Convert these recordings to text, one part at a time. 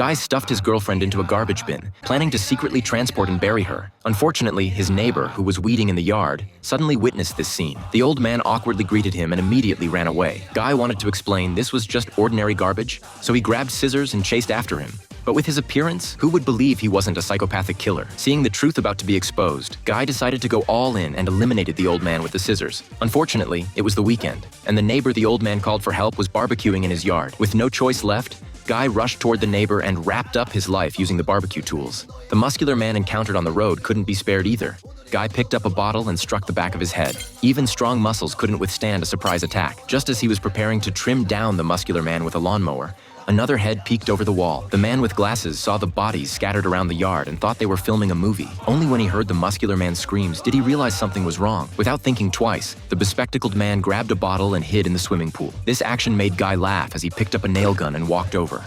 Guy stuffed his girlfriend into a garbage bin, planning to secretly transport and bury her. Unfortunately, his neighbor, who was weeding in the yard, suddenly witnessed this scene. The old man awkwardly greeted him and immediately ran away. Guy wanted to explain this was just ordinary garbage, so he grabbed scissors and chased after him. But with his appearance, who would believe he wasn't a psychopathic killer? Seeing the truth about to be exposed, Guy decided to go all in and eliminated the old man with the scissors. Unfortunately, it was the weekend, and the neighbor the old man called for help was barbecuing in his yard. With no choice left, Guy rushed toward the neighbor and wrapped up his life using the barbecue tools. The muscular man encountered on the road couldn't be spared either. Guy picked up a bottle and struck the back of his head. Even strong muscles couldn't withstand a surprise attack. Just as he was preparing to trim down the muscular man with a lawnmower, another head peeked over the wall. The man with glasses saw the bodies scattered around the yard and thought they were filming a movie. Only when he heard the muscular man's screams did he realize something was wrong. Without thinking twice, the bespectacled man grabbed a bottle and hid in the swimming pool. This action made Guy laugh as he picked up a nail gun and walked over.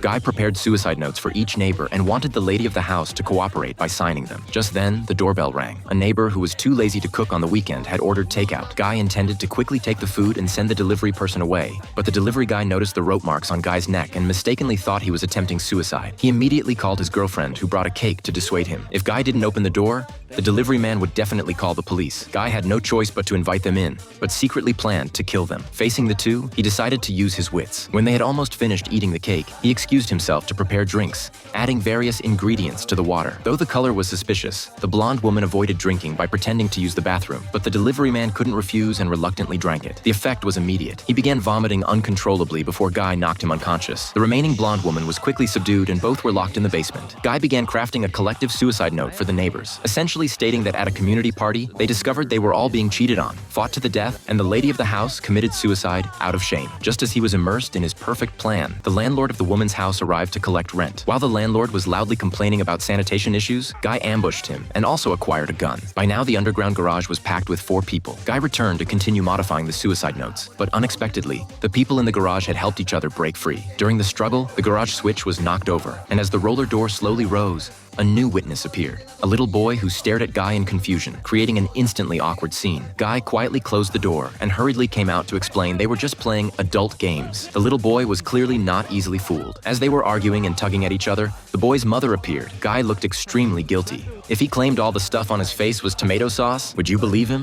Guy prepared suicide notes for each neighbor and wanted the lady of the house to cooperate by signing them. Just then, the doorbell rang. A neighbor who was too lazy to cook on the weekend had ordered takeout. Guy intended to quickly take the food and send the delivery person away, but the delivery guy noticed the rope marks on Guy's neck and mistakenly thought he was attempting suicide. He immediately called his girlfriend, who brought a cake to dissuade him. If Guy didn't open the door, the delivery man would definitely call the police. Guy had no choice but to invite them in, but secretly planned to kill them. Facing the two, he decided to use his wits. When they had almost finished eating the cake, he excused himself to prepare drinks, adding various ingredients to the water. Though the color was suspicious, the blonde woman avoided drinking by pretending to use the bathroom, but the delivery man couldn't refuse and reluctantly drank it. The effect was immediate. He began vomiting uncontrollably before Guy knocked him unconscious. The remaining blonde woman was quickly subdued and both were locked in the basement. Guy began crafting a collective suicide note for the neighbors, essentially stating that at a community party, they discovered they were all being cheated on, fought to the death, and the lady of the house committed suicide out of shame. Just as he was immersed in his perfect plan, the landlord of the woman's house arrived to collect rent. While the landlord was loudly complaining about sanitation issues, Guy ambushed him and also acquired a gun. By now, the underground garage was packed with 4 people. Guy returned to continue modifying the suicide notes, but unexpectedly, the people in the garage had helped each other break free. During the struggle, the garage switch was knocked over, and as the roller door slowly rose, a new witness appeared. A little boy who stared at Guy in confusion, creating an instantly awkward scene. Guy quietly closed the door and hurriedly came out to explain they were just playing adult games. The little boy was clearly not easily fooled. As they were arguing and tugging at each other, the boy's mother appeared. Guy looked extremely guilty. If he claimed all the stuff on his face was tomato sauce, would you believe him?